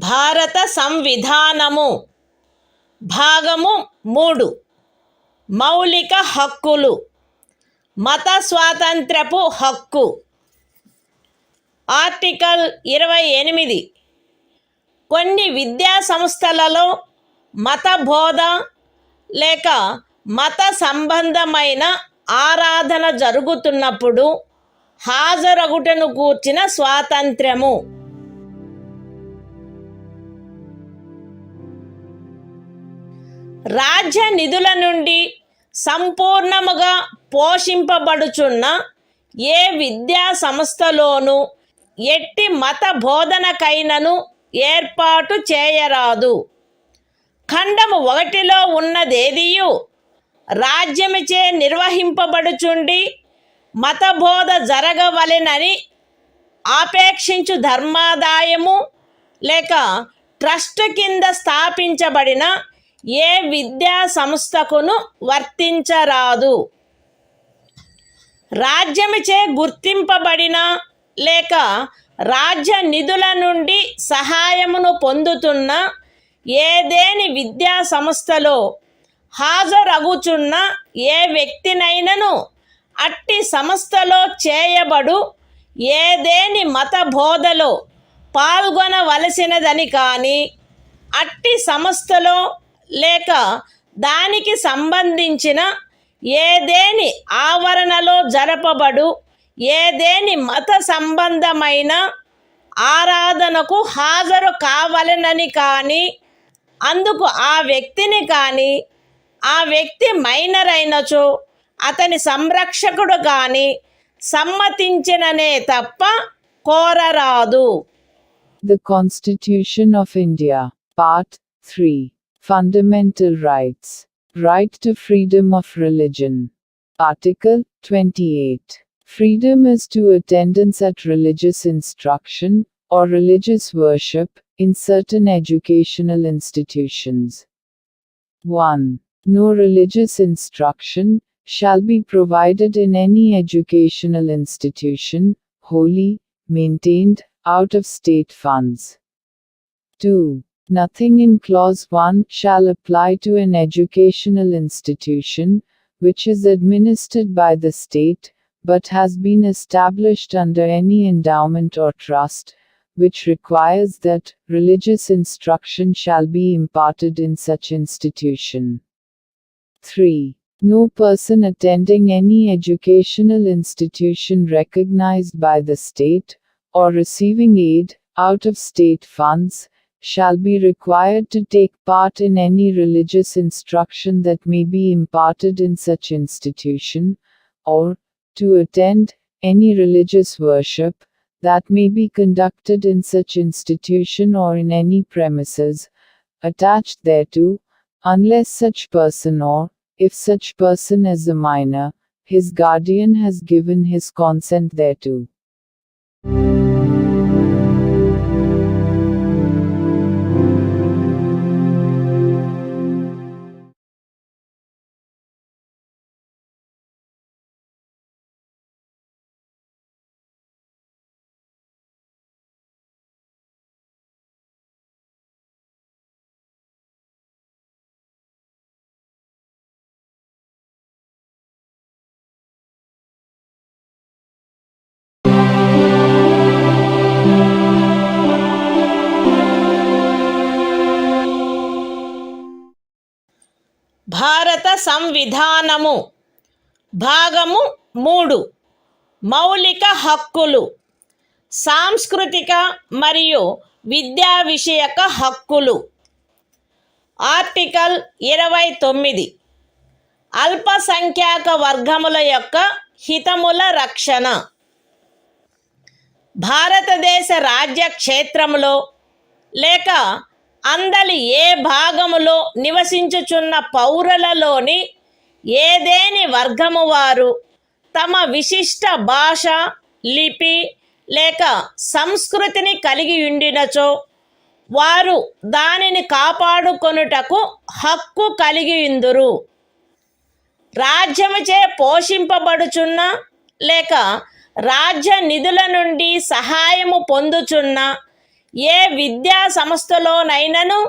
భారత సంవిధానము భాగము 3 మౌలిక హక్కులు మత స్వాతంత్ర్యపు హక్కు ఆర్టికల్ 28 కొన్ని విద్యా సంస్థలలో మత బోధ లేక మత సంబంధమైన ఆరాధన జరుగుతున్నప్పుడు హాజరగుటను గూర్చిన స్వాతంత్ర్యము. రాజ్య నిధుల నుండి సంపూర్ణముగా పోషింపబడుచున్న ఏ విద్యా సంస్థలోనూ ఎట్టి మత బోధనకైనను ఏర్పాటు చేయరాదు. ఖండము 1లో ఉన్నదేదియు రాజ్యముచే నిర్వహింపబడుచుండి మత బోధ జరగవలెనని ఆపేక్షించు ధర్మాదాయము లేక ట్రస్ట్ కింద స్థాపించబడిన ఏ విద్యా సంస్థకును వర్తించరాదు. రాజ్యముచే గుర్తింపబడిన లేక రాజ్య నిధుల నుండి సహాయమును పొందుతున్న ఏదేని విద్యా సంస్థలో హాజరగుచున్న ఏ వ్యక్తినైనను అట్టి సంస్థలో చేయబడు ఏదేని మత బోధలో పాల్గొనవలసినదని కానీ అట్టి సంస్థలో లేక దానికి సంబంధించిన ఏదేని ఆవరణలో జరపబడు ఏదేని మత సంబంధమైన ఆరాధనకు హాజరు కావాలనని కానీ అందుకు ఆ వ్యక్తిని కానీ ఆ వ్యక్తి మైనర్ అయినచో అతని సంరక్షకుడు కానీ సమ్మతించిననే తప్ప కోరరాదు. The Constitution of India, Part 3. Fundamental Rights. Right to freedom of religion. Article 28. Freedom is to attendance at religious instruction, or religious worship, in certain educational institutions. 1. No religious instruction shall be provided in any educational institution, wholly maintained out of state funds. 2. Nothing in Clause 1 shall apply to an educational institution, which is administered by the state, but has been established under any endowment or trust, which requires that religious instruction shall be imparted in such institution. 3. No person attending any educational institution recognized by the state, or receiving aid out of state funds, shall be required to take part in any religious instruction that may be imparted in such institution, or to attend any religious worship that may be conducted in such institution or in any premises attached thereto, unless such person or, if such person is a minor, his guardian has given his consent thereto. భారత సంవిధానము భాగము 3 మౌలిక హక్కులు సాంస్కృతిక మరియు విద్యా విషయక హక్కులు. Article 29 అల్పసంఖ్యాక వర్గముల యొక్క హితముల రక్షణ. భారతదేశ రాజ్య క్షేత్రములో లేక అందలి ఏ భాగములో నివసించుచున్న పౌరులలోని ఏదేని వర్గము వారు తమ విశిష్ట భాష, లిపి లేక సంస్కృతిని కలిగి ఉండినచో వారు దానిని కాపాడుకొనుటకు హక్కు కలిగి ఉందురు. రాజ్యముచే పోషింపబడుచున్న లేక రాజ్య నిధుల నుండి సహాయము పొందుచున్న ఏ విద్యా సంస్థలోనైనను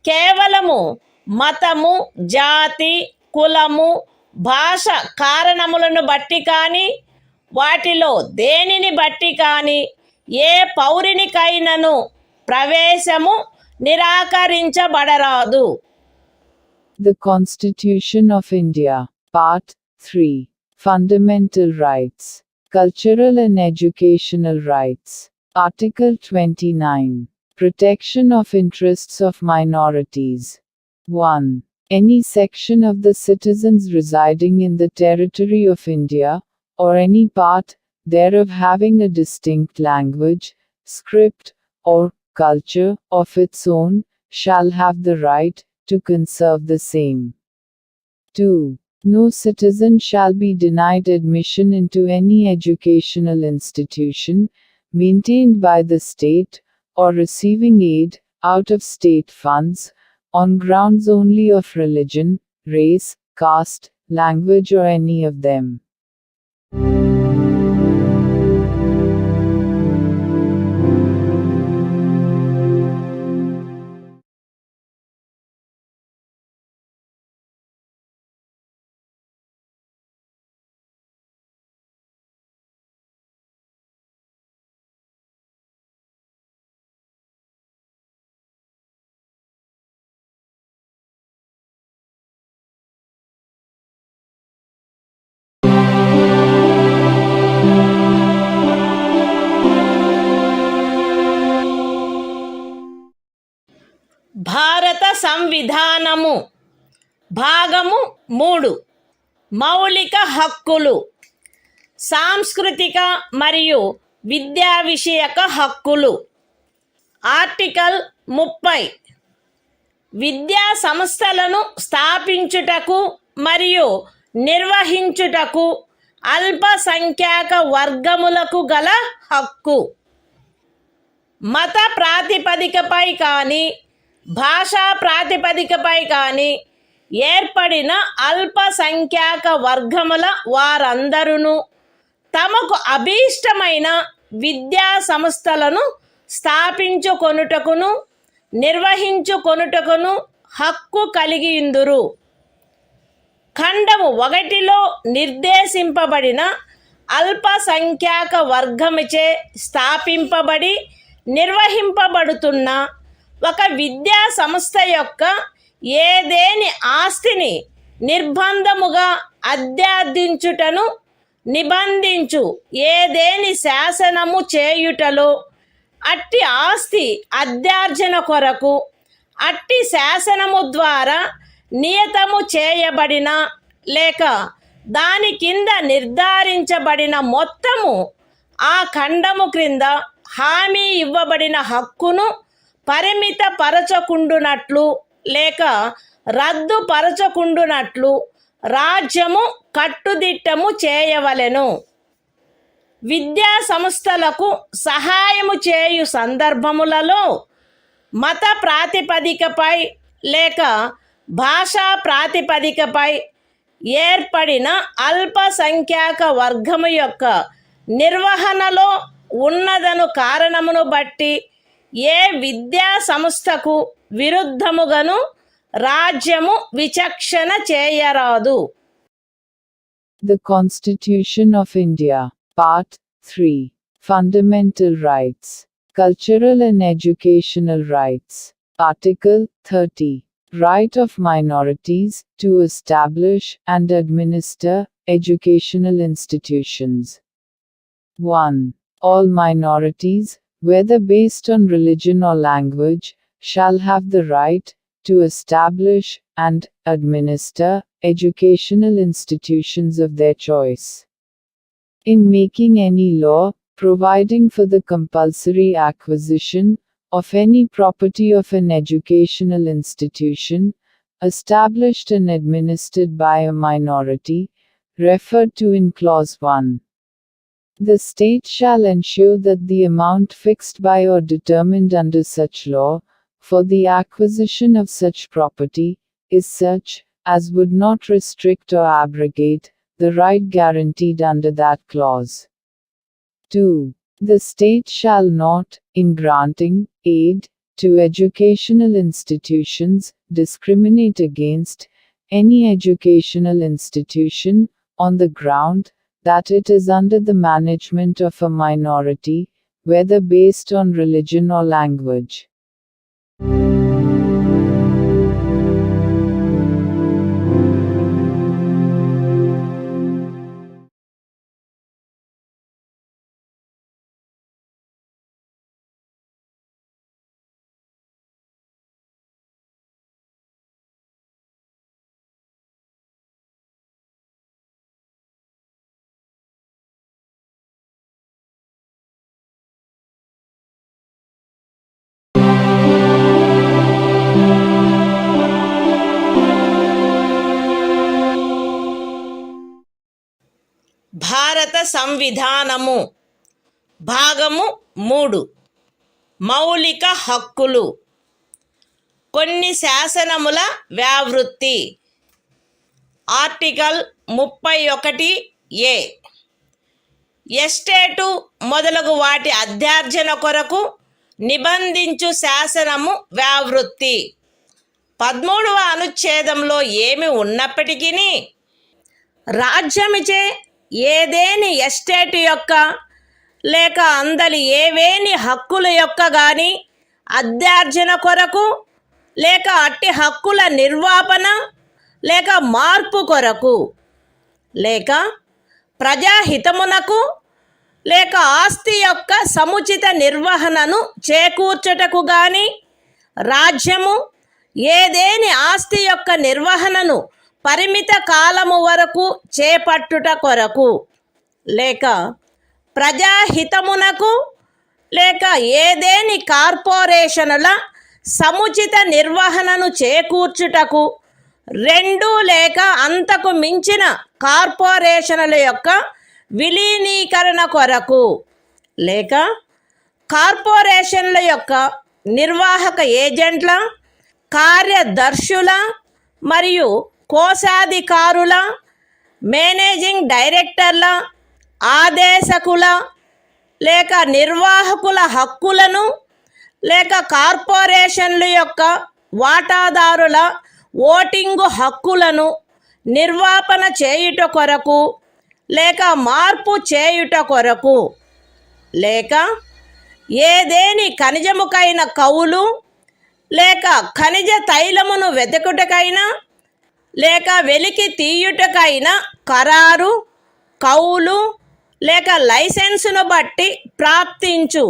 కేవలము మతము, జాతి, కులము, భాష కారణములను బట్టి కానీ వాటిలో దేనిని బట్టి కానీ ఏ పౌరునికైనను ప్రవేశము నిరాకరించబడరాదు. The Constitution of India, Part 3. Fundamental Rights. Cultural and Educational Rights. Article 29. Protection of interests of minorities. 1. Any section of the citizens residing in the territory of India, or any part thereof having a distinct language, script, or culture of its own, shall have the right to conserve the same. 2. No citizen shall be denied admission into any educational institution, maintained by the state, or receiving aid, out of state funds, on grounds only of religion, race, caste, language or any of them. భారత సంవిధానము భాగము 3 మౌలిక హక్కులు. సాంస్కృతిక మరియు విద్యా విషయక హక్కులు. Article 30 విద్యా సంస్థలను స్థాపించుటకు మరియు నిర్వహించుటకు అల్పసంఖ్యాక వర్గములకు గల హక్కు. మత ప్రాతిపదికపై కానీ భాషా ప్రాతిపదికపై కానీ ఏర్పడిన అల్పసంఖ్యాక వర్గముల వారందరూ తమకు అభీష్టమైన విద్యా సంస్థలను స్థాపించుకొనుటకును నిర్వహించుకొనుటకును హక్కు కలిగియుందురు. ఖండము 1లో నిర్దేశింపబడిన అల్పసంఖ్యాక వర్గముచే స్థాపింపబడి నిర్వహింపబడుతున్న ఒక విద్యా సంస్థ యొక్క ఏదేని ఆస్తిని నిర్బంధముగా అధ్యార్థించుటను నిబంధించు ఏదేని శాసనము చేయుటలో అట్టి ఆస్తి అధ్యార్జన కొరకు అట్టి శాసనము ద్వారా నియతము చేయబడిన లేక దాని కింద నిర్ధారించబడిన మొత్తము ఆ ఖండము క్రింద హామీ ఇవ్వబడిన హక్కును పరిమితపరచకుండునట్లు లేక రద్దుపరచకుండునట్లు రాజ్యము కట్టుదిట్టము చేయవలెను. విద్యా సంస్థలకు సహాయము చేయు సందర్భములలో మత ప్రాతిపదికపై లేక భాషా ప్రాతిపదికపై ఏర్పడిన అల్పసంఖ్యాక వర్గము యొక్క నిర్వహణలో ఉన్నదను కారణమును బట్టి ఏ విద్యా సంస్థకు విరుద్ధముగాను రాజ్యము విచక్షణ చేయరాదు. The Constitution of India, Part 3. Fundamental Rights. Cultural and Educational Rights. Article 30. Right of minorities to establish and administer educational institutions. 1. All minorities, whether based on religion or language, shall have the right to establish and administer educational institutions of their choice. In making any law, providing for the compulsory acquisition of any property of an educational institution, established and administered by a minority, referred to in Clause 1. The state shall ensure that the amount fixed by or determined under such law, for the acquisition of such property, is such, as would not restrict or abrogate, the right guaranteed under that clause. 2. The state shall not, in granting aid to educational institutions, discriminate against any educational institution on the ground that it is under the management of a minority, whether based on religion or language. భారత సంవిధానము భాగము 3 మౌలిక హక్కులు. కొన్ని శాసనముల వ్యావృత్తి. Article 31A. Estate మొదలగు వాటి అధ్యార్జన కొరకు నిబంధించు శాసనము వ్యావృత్తి. 13వ అనుచ్ఛేదంలో ఏమి ఉన్నప్పటికీ రాజ్యమిచే ఏదేని ఎస్టేటు యొక్క లేక అందలి ఏవేని హక్కుల యొక్క గాని అధ్యార్జన కొరకు లేక అట్టి హక్కుల నిర్వాపన లేక మార్పు కొరకు లేక ప్రజాహితమునకు లేక ఆస్తి యొక్క సముచిత నిర్వహణను చేకూర్చుటకు గాని రాజ్యము ఏదేని ఆస్తి యొక్క నిర్వహణను పరిమిత కాలము వరకు చేపట్టుట కొరకు లేక ప్రజాహితమునకు లేక ఏదేని కార్పొరేషనుల సముచిత నిర్వహణను చేకూర్చుటకు 2 లేక అంతకు మించిన కార్పొరేషనుల యొక్క విలీనీకరణ కొరకు లేక కార్పొరేషన్ల యొక్క నిర్వాహక ఏజెంట్ల, కార్యదర్శుల మరియు కోశాధికారుల, మేనేజింగ్ డైరెక్టర్ల, ఆదేశకుల లేక నిర్వాహకుల హక్కులను లేక కార్పొరేషన్ల యొక్క వాటాదారుల ఓటింగు హక్కులను నిర్వాపన చేయుట కొరకు లేక మార్పు చేయుట కొరకు లేక ఏదేని ఖనిజముకైన కౌలు లేక ఖనిజ తైలమును వెతుకుటకైనా లేక వెలికి తీయుటకైనా ఖరారు, కౌలు లేక లైసెన్సును బట్టి ప్రాప్తించు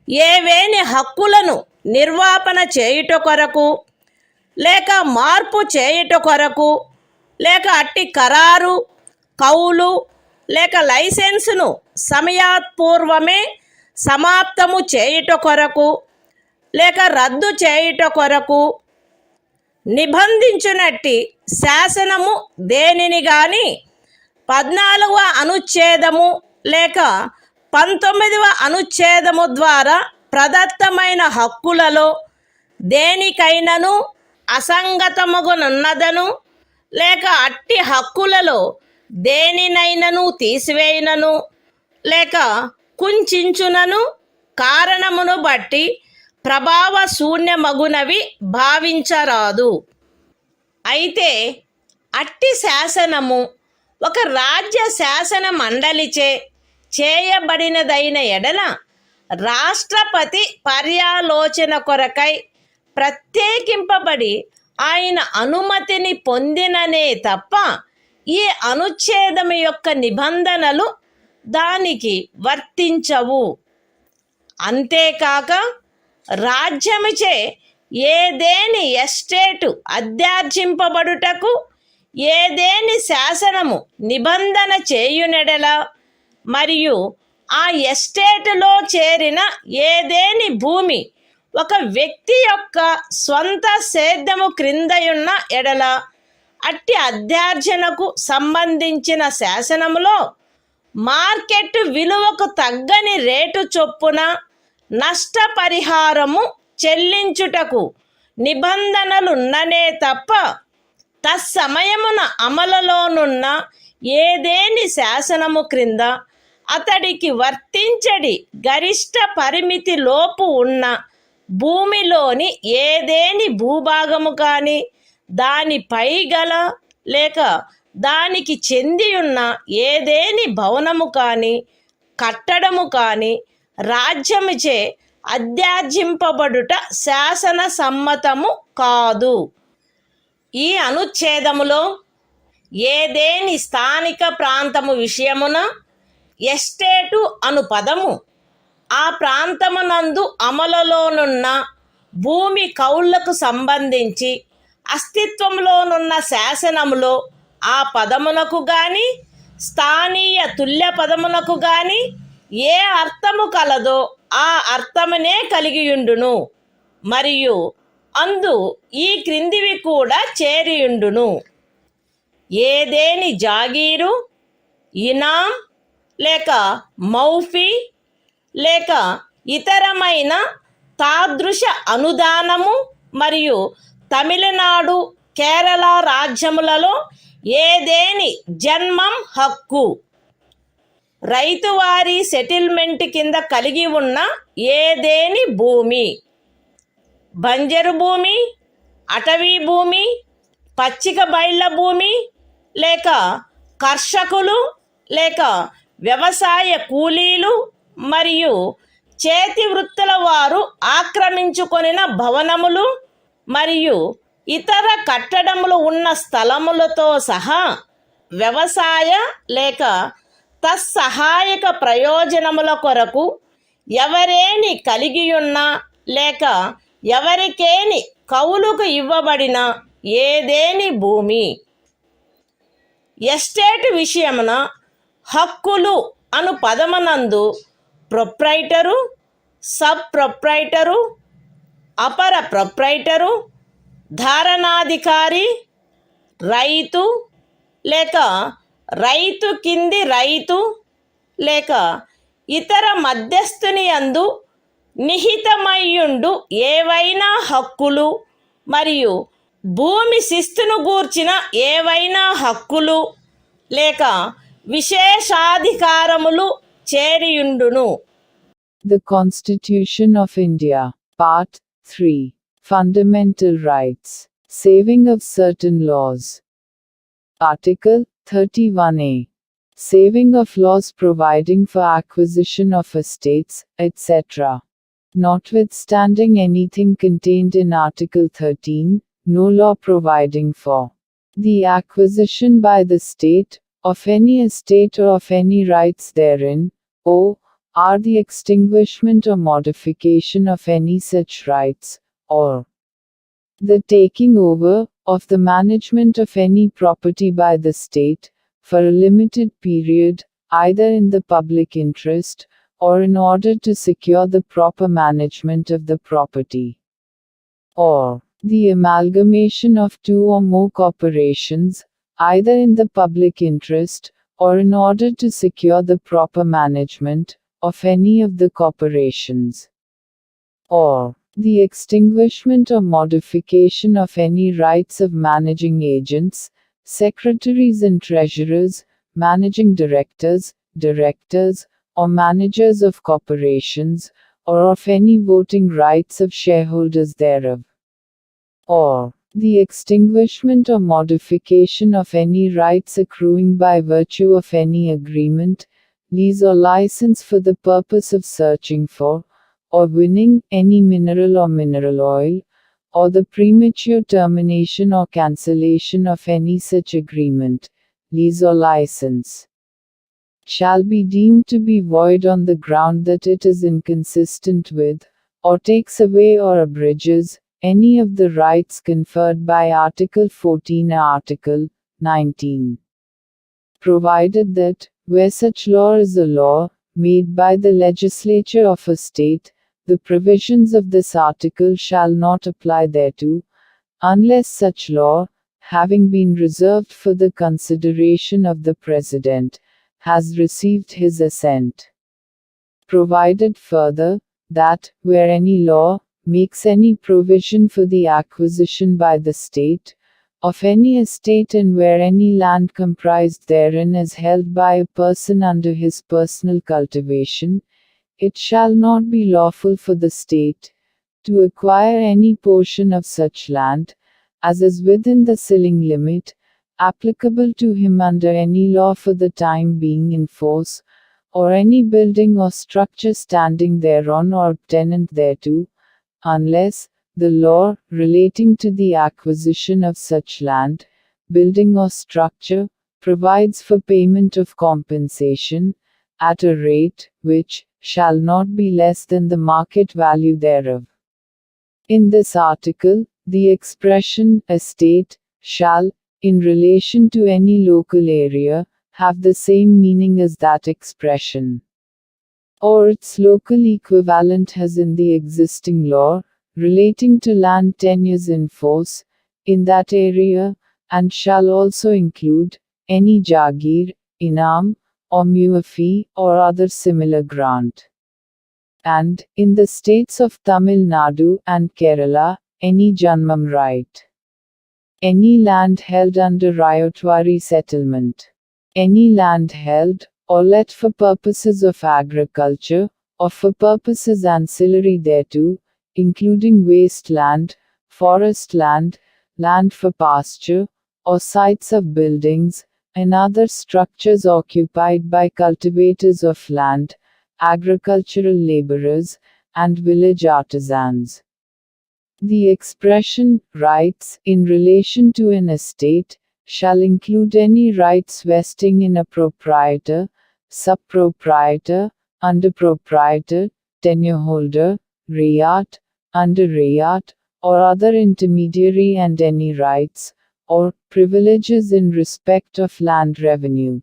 ఏవేని హక్కులను నిర్వాపన చేయుట కొరకు లేక మార్పు చేయుట కొరకు లేక అట్టి ఖరారు, కౌలు లేక లైసెన్సును సమయాత్పూర్వమే సమాప్తము చేయుట కొరకు లేక రద్దు చేయుట కొరకు నిబంధించునట్టి శాసనము దేనిని గాని 14వ అనుచ్ఛేదము లేక 19వ అనుచ్ఛేదము ద్వారా ప్రదత్తమైన హక్కులలో దేనికైనను అసంగతమగునున్నదను లేక అట్టి హక్కులలో దేనినైనను తీసివేయునను లేక కుంచించునను కారణమును బట్టి ప్రభావ శూన్యమగునవి భావించరాదు. అయితే అట్టి శాసనము ఒక రాజ్య శాసన మండలిచే చేయబడినదైన ఎడల రాష్ట్రపతి పర్యాలోచన కొరకై ప్రత్యేకింపబడి ఆయన అనుమతిని పొందిననే తప్ప ఈ అనుచ్ఛేదము యొక్క నిబంధనలు దానికి వర్తించవు. అంతేకాక రాజ్యముచే ఏదేని ఎస్టేటు అధ్యార్జింపబడుటకు ఏదేని శాసనము నిబంధన చేయునెడల మరియు ఆ ఎస్టేటులో చేరిన ఏదేని భూమి ఒక వ్యక్తి యొక్క స్వంత సేద్యము క్రిందయున్న ఎడల అట్టి అధ్యార్జనకు సంబంధించిన శాసనములో మార్కెట్ విలువకు తగ్గని రేటు చొప్పున నష్టపరిహారము చెల్లించుటకు నిబంధనలున్ననే తప్ప తత్సమయమున అమలులోనున్న ఏదేని శాసనము క్రింద అతడికి వర్తించడి గరిష్ట పరిమితి లోపు ఉన్న భూమిలోని ఏదేని భూభాగము కానీ దానిపై గల లేక దానికి చెంది ఉన్న ఏదేని భవనము కానీ కట్టడము కానీ రాజ్యముచే అధ్యార్జింపబడుట శాసన సమ్మతము కాదు. ఈ అనుచ్ఛేదములో ఏదేని స్థానిక ప్రాంతము విషయమున ఎస్టేటు అను పదము ఆ ప్రాంతమునందు అమలులోనున్న భూమి కౌళ్లకు సంబంధించి అస్తిత్వంలోనున్న శాసనములో ఆ పదమునకు గాని స్థానీయ తుల్య పదమునకు గాని ఏ అర్థము కలదో ఆ అర్థమునే కలిగియుండును మరియు అందు ఈ క్రిందివి కూడా చేరియుండును. ఏదేని జాగీరు, ఇనాం లేక మౌఫీ లేక ఇతరమైన తాదృశ అనుదానము మరియు తమిళనాడు, కేరళ రాజ్యములలో ఏదేని జన్మం హక్కు రైతువారీ సెటిల్మెంట్ కింద కలిగి ఉన్న ఏదేని భూమి, బంజరు భూమి, అటవీ భూమి, పచ్చిక బయళ్ళ భూమి లేక కర్షకులు లేక వ్యవసాయ కూలీలు మరియు చేతి వృత్తుల వారు ఆక్రమించుకొనిన భవనములు మరియు ఇతర కట్టడములు ఉన్న స్థలములతో సహా వ్యవసాయ లేక తత్సహాయక ప్రయోజనముల కొరకు ఎవరేని కలిగియున్న లేక ఎవరికేని కౌలుకు ఇవ్వబడిన ఏదేని భూమి. ఎస్టేట్ విషయమున హక్కులు అను పదమునందు ప్రొప్రైటరు, సబ్ ప్రొప్రైటరు, అపర ప్రొప్రైటరు, ధారణాధికారి, రైతు లేక రైతు కింది రైతు లేక ఇతర మధ్యస్థుని యందు నిహితమయ్యుండు ఏవైనా హక్కులు మరియు భూమి శిస్తును గూర్చిన ఏవైనా హక్కులు లేక విశేషాధికారములు చేరియుండును. The Constitution of India, Part 3, Fundamental Rights, Saving of Certain Laws. Article 31A. Saving of laws providing for acquisition of estates, etc. Notwithstanding anything contained in Article 13, no law providing for the acquisition by the state of any estate or of any rights therein, or the extinguishment or modification of any such rights, or the taking over of the management of any property by the state, for a limited period, either in the public interest, or in order to secure the proper management of the property, or the amalgamation of two or more corporations, either in the public interest, or in order to secure the proper management of any of the corporations, or the extinguishment or modification of any rights of managing agents, secretaries and treasurers, managing directors, or managers of corporations, or of any voting rights of shareholders thereof, or the extinguishment or modification of any rights accruing by virtue of any agreement, lease or license for the purpose of searching for, or winning, any mineral or mineral oil, or the premature termination or cancellation of any such agreement, lease or license, shall be deemed to be void on the ground that it is inconsistent with, or takes away or abridges, any of the rights conferred by Article 14 or Article 19. Provided that, where such law is a law, made by the legislature of a state, the provisions of this article shall not apply thereto, unless such law, having been reserved for the consideration of the President, has received his assent. Provided further, that, where any law makes any provision for the acquisition by the state, of any estate and where any land comprised therein is held by a person under his personal cultivation, it shall not be lawful for the state to acquire any portion of such land, as is within the ceiling limit, applicable to him under any law for the time being in force, or any building or structure standing thereon or tenant thereto, unless the law relating to the acquisition of such land, building or structure, provides for payment of compensation, at a rate which shall not be less than the market value thereof. In this article, the expression estate shall, in relation to any local area, have the same meaning as that expression, or its local equivalent has in the existing law relating to land tenures in force in that area, and shall also include any jagir, inam, or muafi, or other similar grant. And, in the states of Tamil Nadu and Kerala, any janmam right. Any land held under Ryotwari settlement. Any land held, or let for purposes of agriculture, or for purposes ancillary thereto, including waste land, forest land, land for pasture, or sites of buildings, and other structures occupied by cultivators of land, agricultural laborers, and village artisans. The expression, rights, in relation to an estate, shall include any rights vesting in a proprietor, sub-proprietor, under-proprietor, tenure-holder, rayat, under-rayat, or other intermediary, and any rights, or privileges in respect of land revenue.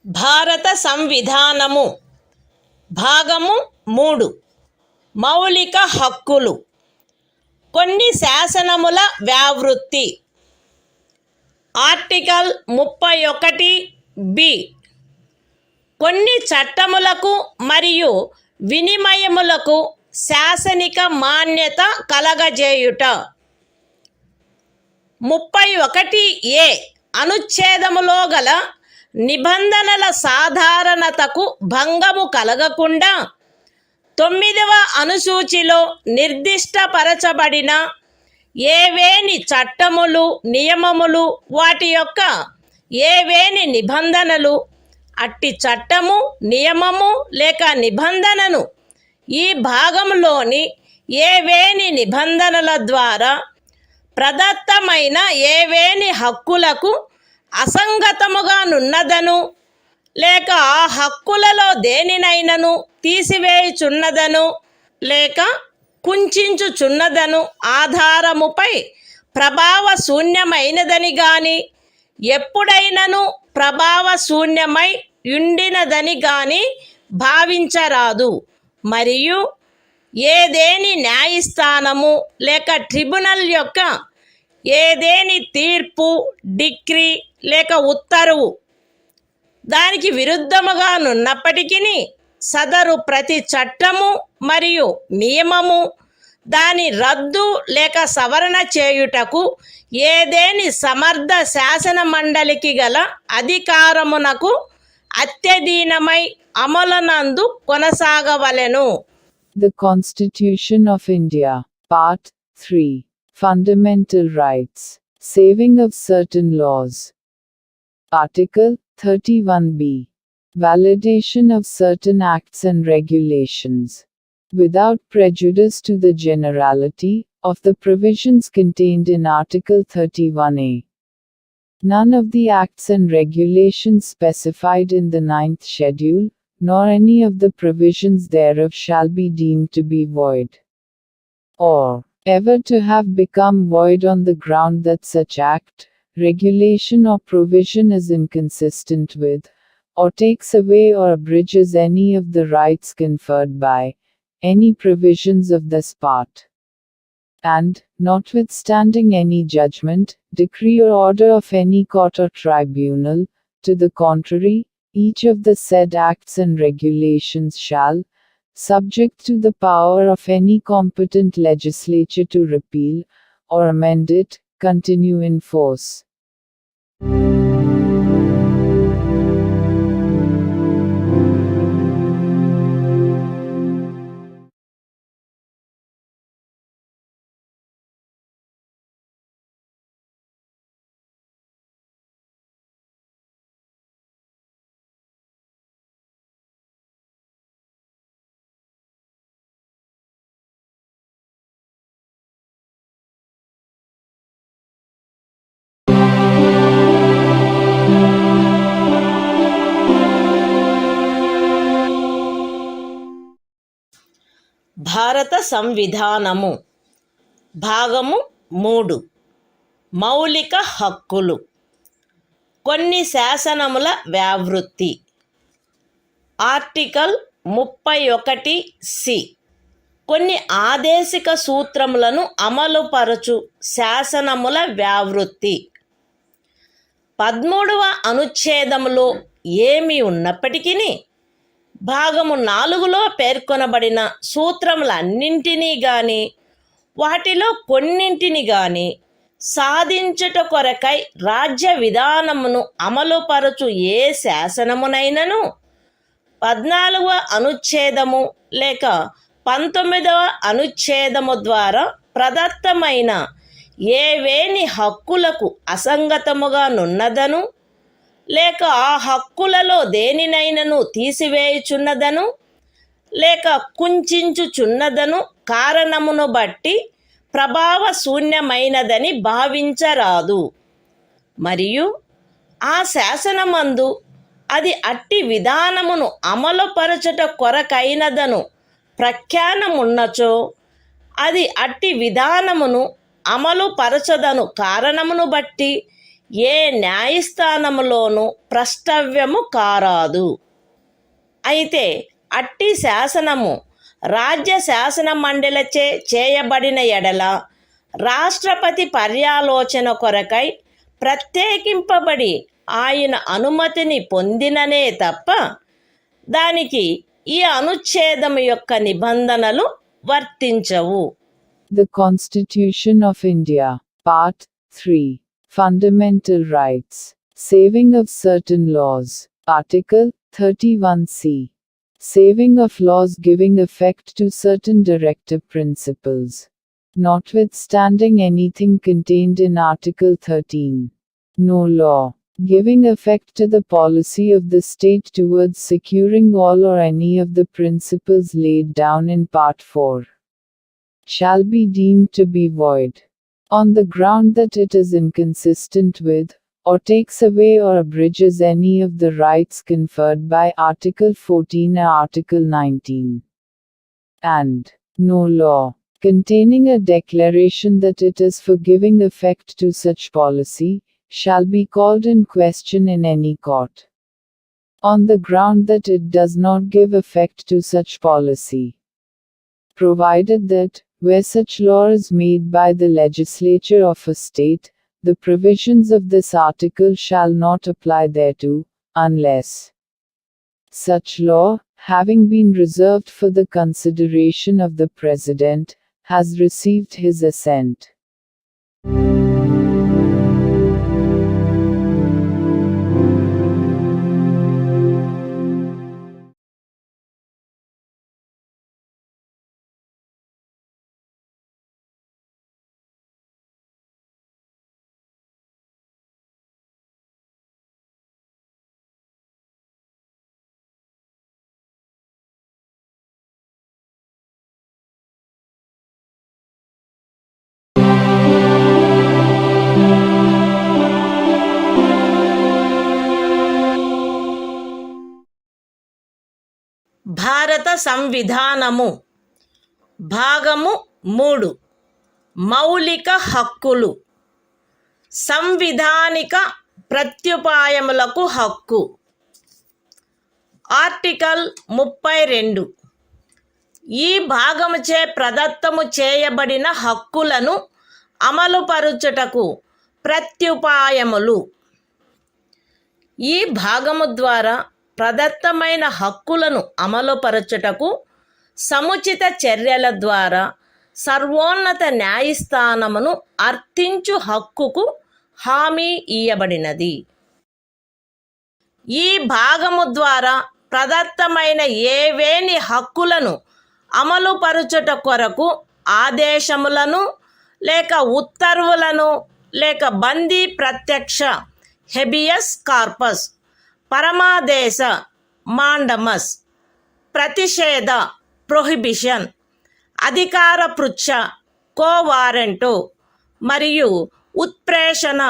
భారత సంవిధానము భాగము 3 మౌలిక హక్కులు. కొన్ని శాసనముల వ్యావృత్తి. Article 31(b) కొన్ని చట్టములకు మరియు వినిమయములకు శాసనిక మాన్యత కలగజేయుట. 31(a) అనుచ్ఛేదములో గల నిబంధనల సాధారణతకు భంగము కలగకుండా 9వ అనుసూచిలో నిర్దిష్టపరచబడిన ఏవేని చట్టములు, నియమములు, వాటి యొక్క ఏవేని నిబంధనలు, అట్టి చట్టము, నియమము లేక నిబంధనను ఈ భాగంలోని ఏవేని నిబంధనల ద్వారా ప్రదత్తమైన ఏవేని హక్కులకు అసంగతముగా నున్నదను, లేక ఆ హక్కులలో దేనినైనను తీసివేయుచున్నదను, లేక కుంచుచున్నదను ఆధారముపై ప్రభావశూన్యమైనదని గాని, ఎప్పుడైనను ప్రభావశూన్యమై యుండినదని గాని భావించరాదు. మరియు ఏదేని న్యాయస్థానము లేక ట్రిబ్యునల్ యొక్క ఏదేని తీర్పు, డిక్రీ లేక ఉత్తర్వు దానికి విరుద్ధముగా నున్నప్పటికీ సదరు ప్రతి చట్టము మరియు నియమము దాని రద్దు లేక సవరణ చేయుటకు ఏదేని సమర్థ శాసన మండలికి గల అధికారమునకు అత్యధీనమై అమలునందు కొనసాగవలెను. The Constitution of India, Part 3. Fundamental Rights. Saving of certain laws. Article 31(b). Validation of certain acts and regulations. Without prejudice to the generality of the provisions contained in Article 31(a). None of the acts and regulations specified in the 9th schedule, nor any of the provisions thereof shall be deemed to be void, or ever to have become void on the ground that such act, regulation or provision is inconsistent with, or takes away or abridges any of the rights conferred by any provisions of this part. And, notwithstanding any judgment, decree or order of any court or tribunal, to the contrary, each of the said acts and regulations shall, subject to the power of any competent legislature to repeal, or amend it, continue in force. భారత సంవిధానము భాగము 3 మౌలిక హక్కులు. కొన్ని శాసనముల వ్యావృత్తి. Article 31(సి). కొన్ని ఆదేశిక సూత్రములను అమలుపరచు శాసనముల వ్యావృత్తి. 13వ అనుచ్ఛేదములో ఏమి ఉన్నప్పటికీ భాగము 4లో పేర్కొనబడిన సూత్రములన్నింటినీ గాని వాటిలో కొన్నింటిని గాని సాధించుట కొరకై రాజ్య విధానమును అమలుపరచు ఏ శాసనమునైనను 14వ అనుచ్ఛేదము లేక 19వ అనుచ్ఛేదము ద్వారా ప్రదత్తమైన ఏవేని హక్కులకు అసంగతముగా నున్నదను లేక ఆ హక్కులలో దేనినైనను తీసివేయుచున్నదను లేక కుంచుచున్నదను కారణమును బట్టి ప్రభావశూన్యమైనదని భావించరాదు. మరియు ఆ శాసనమందు అది అట్టి విధానమును అమలుపరచుట కొరకైనదను ప్రఖ్యానమున్నచో అది అట్టి విధానమును అమలుపరచదను కారణమును బట్టి ఏ న్యాయస్థానములోనూ ప్రష్టవ్యము కారాదు. అయితే అట్టి శాసనము రాజ్య శాసన మండలిచే చేయబడిన ఎడల రాష్ట్రపతి పర్యాలోచన కొరకై ప్రత్యేకింపబడి ఆయన అనుమతిని పొందిననే తప్ప దానికి ఈ అనుచ్ఛేదము యొక్క నిబంధనలు వర్తించవు. The Constitution of India, Part 3. Fundamental Rights. Saving of certain laws. Article 31(c). Saving of laws giving effect to certain directive principles. Notwithstanding anything contained in Article 13. No law giving effect to the policy of the state towards securing all or any of the principles laid down in Part 4 shall be deemed to be void, on the ground that it is inconsistent with, or takes away or abridges any of the rights conferred by Article 14 or Article 19. And no law containing a declaration that it is for giving effect to such policy shall be called in question in any court, on the ground that it does not give effect to such policy, provided that, where such law is made by the legislature of a state, the provisions of this article shall not apply thereto, unless such law, having been reserved for the consideration of the President, has received his assent. భారత సంవిధానము భాగము 3 మౌలిక హక్కులు సంవిధానిక ప్రత్యుపాయములకు హక్కు article 32 ఈ భాగముచే ప్రదత్తము చేయబడిన హక్కులను అమలుపరుచుటకు ప్రత్యుపాయములు ఈ భాగము ద్వారా ప్రదత్తమైన హక్కులను అమలుపరచుటకు సముచిత చర్యల ద్వారా సర్వోన్నత న్యాయస్థానమును అర్థించు హక్కుకు హామీ ఇయ్యబడినది. ఈ భాగము ద్వారా ప్రదత్తమైన ఏవేని హక్కులను అమలుపరచుట కొరకు ఆదేశములను లేక ఉత్తర్వులను లేక బందీ ప్రత్యక్ష హెబియస్ కార్పస్ పరమాదేశ మాండమస్ ప్రతిషేధ ప్రొహిబిషన్ అధికార పృచ్ఛ కోవారెంటో మరియు ఉత్ప్రేషణ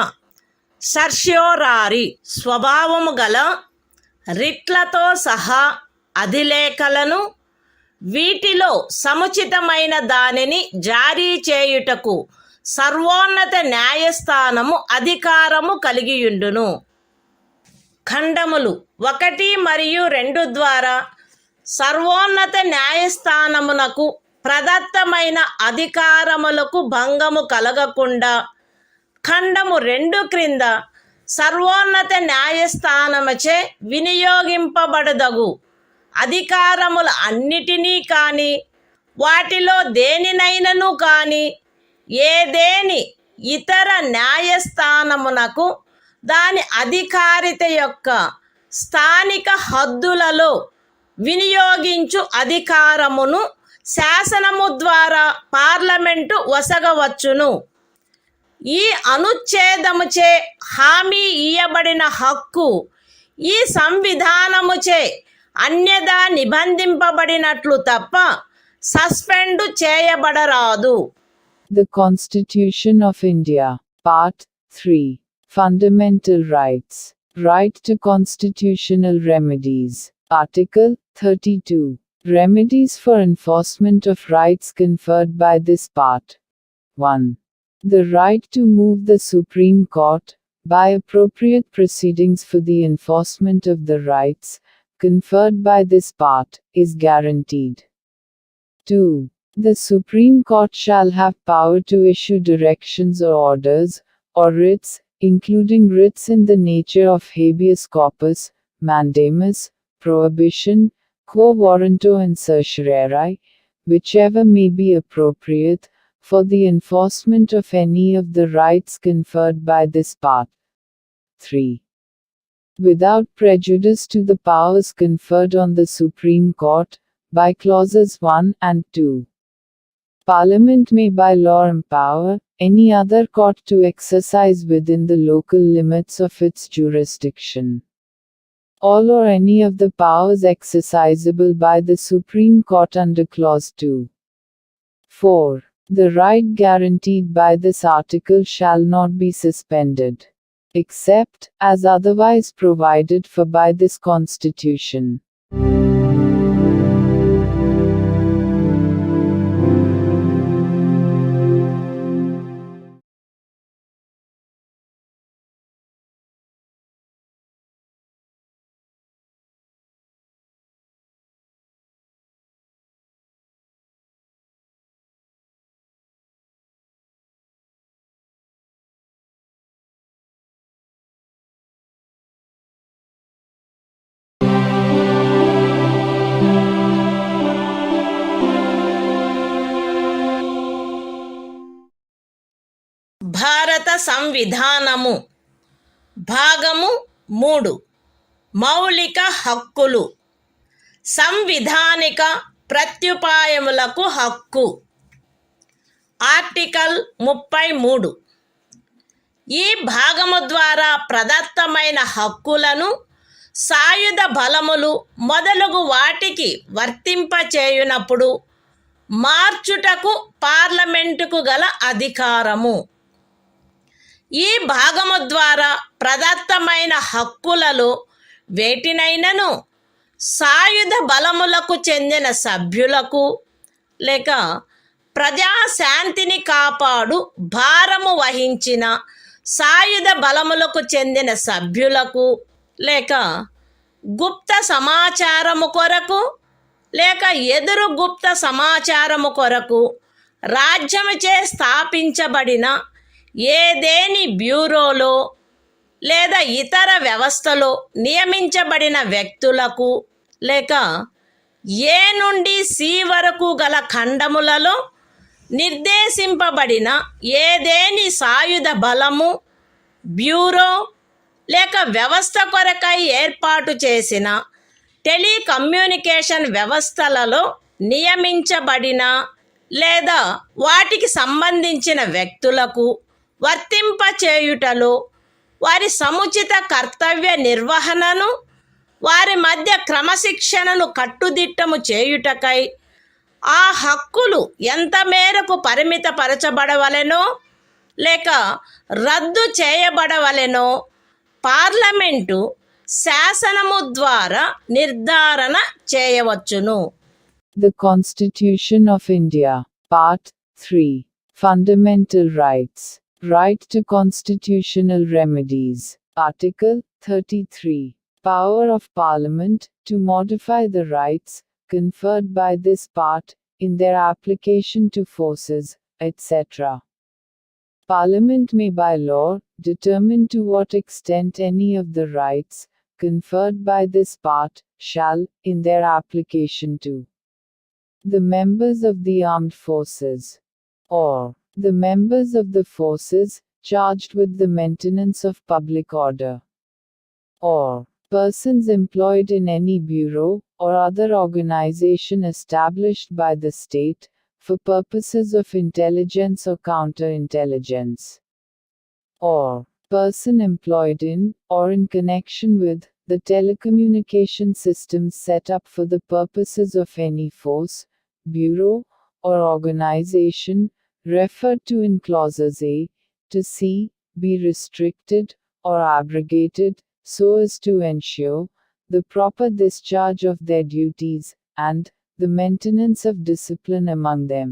సర్ష్యోరారి స్వభావము గల రిట్లతో సహా అధిలేఖలను వీటిలో సముచితమైన దానిని జారీ చేయుటకు సర్వోన్నత న్యాయస్థానము అధికారము కలిగియుండును. ఖండములు 1 మరియు 2 ద్వారా సర్వోన్నత న్యాయస్థానమునకు ప్రదత్తమైన అధికారములకు భంగము కలగకుండా ఖండము 2 క్రింద సర్వోన్నత న్యాయస్థానముచే వినియోగింపబడదగు అధికారముల అన్నిటినీ కానీ వాటిలో దేనినైనను కానీ ఏదేని ఇతర న్యాయస్థానమునకు దాని అధికారిత యొక్క స్థానిక హద్దులలో వినియోగించు అధికారమును శాసనము ద్వారా పార్లమెంటు వసగవచ్చును. ఈ అనుచ్ఛేదముచే హామీ ఇయ్యబడిన హక్కు ఈ సంవిధానముచే అన్యదా నిబంధింపబడినట్లు తప్ప suspend చేయబడరాదు. The Constitution of India, Part 3. Fundamental Rights. Right to constitutional remedies. Article 32. Remedies for enforcement of rights conferred by this part. 1. The right to move the Supreme Court, by appropriate proceedings for the enforcement of the rights conferred by this part, is guaranteed. 2. The Supreme Court shall have power to issue directions or orders, or writs, including writs in the nature of habeas corpus, mandamus, prohibition, quo warranto and certiorari, whichever may be appropriate, for the enforcement of any of the rights conferred by this part. 3. Without prejudice to the powers conferred on the Supreme Court, by clauses 1 and 2. Parliament may by law empower any other court to exercise within the local limits of its jurisdiction all or any of the powers exercisable by the Supreme Court under clause 2. 4. The right guaranteed by this article shall not be suspended, except as otherwise provided for by this Constitution. భారత సంవిధానము భాగము 3 మౌలిక హక్కులు సంవిధానిక ప్రత్యుపాయములకు హక్కు article 33 ఈ భాగము ద్వారా ప్రదత్తమైన హక్కులను సాయుధ బలములు మొదలగు వాటికి వర్తింపచేయునప్పుడు మార్చుటకు పార్లమెంటుకు గల అధికారము. ఈ భాగము ద్వారా ప్రదత్తమైన హక్కులలో వేటినైనను సాయుధ బలములకు చెందిన సభ్యులకు లేక ప్రజాశాంతిని కాపాడు భారము వహించిన సాయుధ బలములకు చెందిన సభ్యులకు లేక గుప్త సమాచారము కొరకు లేక ఎదురు గుప్త సమాచారము కొరకు రాజ్యముచే స్థాపించబడిన ఏదేని బ్యూరోలో లేదా ఇతర వ్యవస్థలో నియమించబడిన వ్యక్తులకు లేక ఏ నుండి సి వరకు గల ఖండములలో నిర్దేశింపబడిన ఏదేని సాయుధ బలము బ్యూరో లేక వ్యవస్థ కొరకై ఏర్పాటు చేసిన టెలికమ్యూనికేషన్ వ్యవస్థలలో నియమించబడిన లేదా వాటికి సంబంధించిన వ్యక్తులకు వర్తింపచేయుటలో వారి సముచిత కర్తవ్య నిర్వహణను వారి మధ్య క్రమశిక్షణను కట్టుదిట్టము చేయుటకై ఆ హక్కులు ఎంత మేరకు పరిమితపరచబడవలెనో లేక రద్దు చేయబడవలెనో పార్లమెంటు శాసనము ద్వారా నిర్ధారణ చేయవచ్చును. The Constitution of India, Part 3. Fundamental Rights. Right to constitutional remedies. Article 33. Power of Parliament to modify the rights conferred by this part in their application to forces, etc. Parliament may by law determine to what extent any of the rights conferred by this part shall, in their application to the members of the armed forces, or the members of the forces charged with the maintenance of public order, or persons employed in any bureau or other organization established by the state for purposes of intelligence or counterintelligence, or person employed in or in connection with the telecommunication systems set up for the purposes of any force, bureau, or organization referred to in clauses A to C be restricted or abrogated so as to ensure the proper discharge of their duties and the maintenance of discipline among them.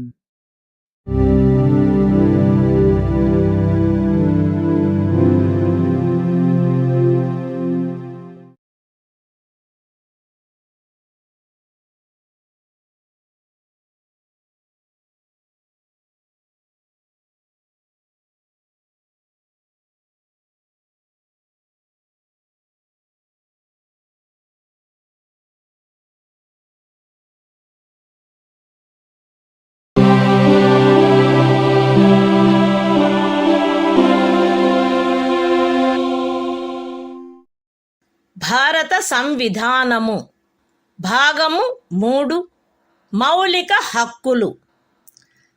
భారత సంవిధానము భాగము 3 మౌలిక హక్కులు.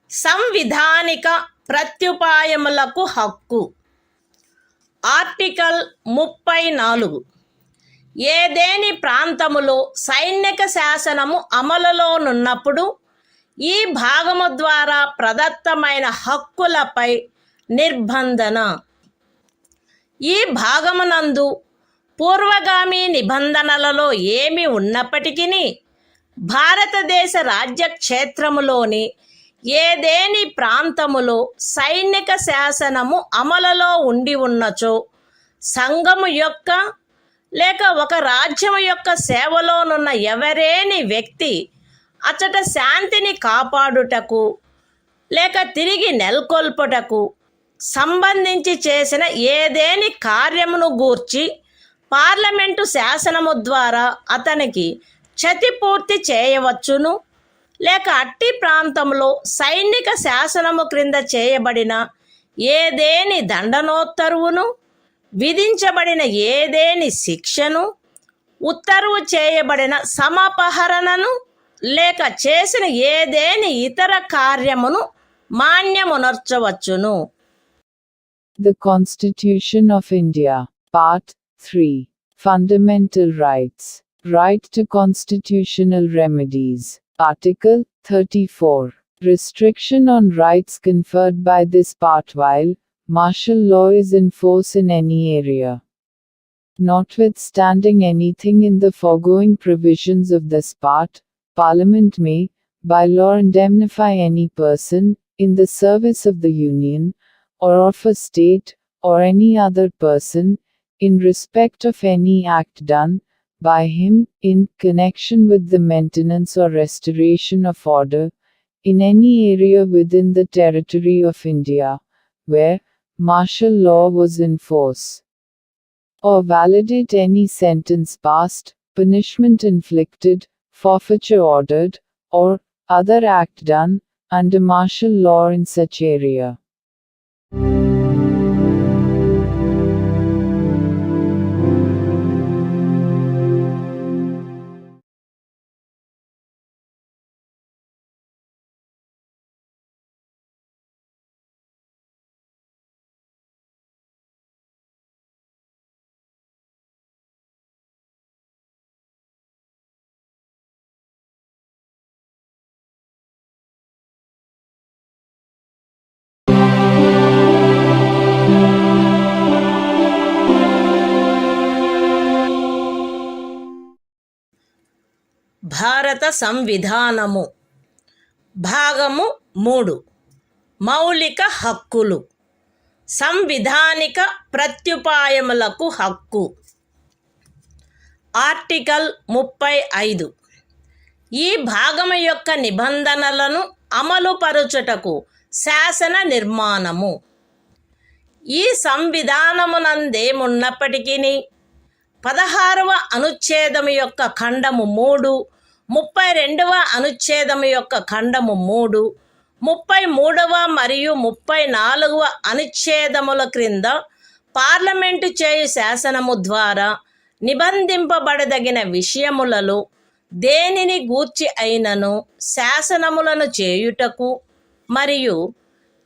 సంవిధానిక ప్రత్యుపాయములకు హక్కు. Article 34. ఏదేని ప్రాంతములో సైనిక శాసనము అమలులోనున్నప్పుడు ఈ భాగము ద్వారా ప్రదత్తమైన హక్కులపై నిర్బంధన. ఈ భాగమునందు పూర్వగామి నిబంధనలలో ఏమి ఉన్నప్పటికీ భారతదేశ రాజ్యక్షేత్రములోని ఏదేని ప్రాంతములో సైనిక శాసనము అమలులో ఉండి ఉన్నచో సంఘము యొక్క లేక ఒక రాజ్యము యొక్క సేవలోనున్న ఎవరేని వ్యక్తి అచట శాంతిని కాపాడుటకు లేక తిరిగి నెలకొల్పుటకు సంబంధించి చేసిన ఏదేని కార్యమును గూర్చి పార్లమెంటు శాసనము ద్వారా అతనికి క్షతిపూర్తి చేయవచ్చును, లేక అట్టి ప్రాంతంలో సైనిక శాసనము క్రింద చేయబడిన ఏదేని దండనోత్తర్వును, విధించబడిన ఏదేని శిక్షను, ఉత్తర్వు చేయబడిన సమపహరణను, లేక చేసిన ఏదేని ఇతర కార్యమును మాన్యమునర్చవచ్చును. The Constitution of India, Part 3. Fundamental Rights. Right to constitutional remedies. Article 34. Restriction on rights conferred by this part while martial law is in force in any area. Notwithstanding anything in the foregoing provisions of this part, Parliament may, by law, indemnify any person, in the service of the Union, or of a state, or any other person, in respect of any act done by him, in connection with the maintenance or restoration of order, in any area within the territory of India, where martial law was in force, or validate any sentence passed, punishment inflicted, forfeiture ordered, or other act done under martial law in such area. భారత సంవిధానము భాగము 3 మౌలిక హక్కులు సంవిధానిక ప్రత్యుపాయములకు హక్కు article 35 ఈ భాగము యొక్క నిబంధనలను అమలుపరుచుటకు శాసన నిర్మాణము ఈ సంవిధానమునందేమున్నప్పటికీ 16వ అనుచ్ఛేదము యొక్క ఖండము 3, 32వ అనుచ్ఛేదము యొక్క ఖండము 3, 33వ మరియు 34వ అనుచ్ఛేదముల క్రింద పార్లమెంటు చేయు శాసనము ద్వారా నిబంధింపబడదగిన విషయములలో దేనిని గూర్చి అయినను శాసనములను చేయుటకు మరియు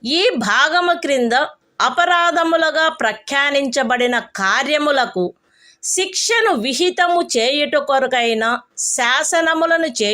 ఈ భాగము క్రింద అపరాధములుగా ప్రఖ్యానించబడిన కార్యములకు శిక్షను విహితము చేయుట కొరకైన శాసనములను చేయు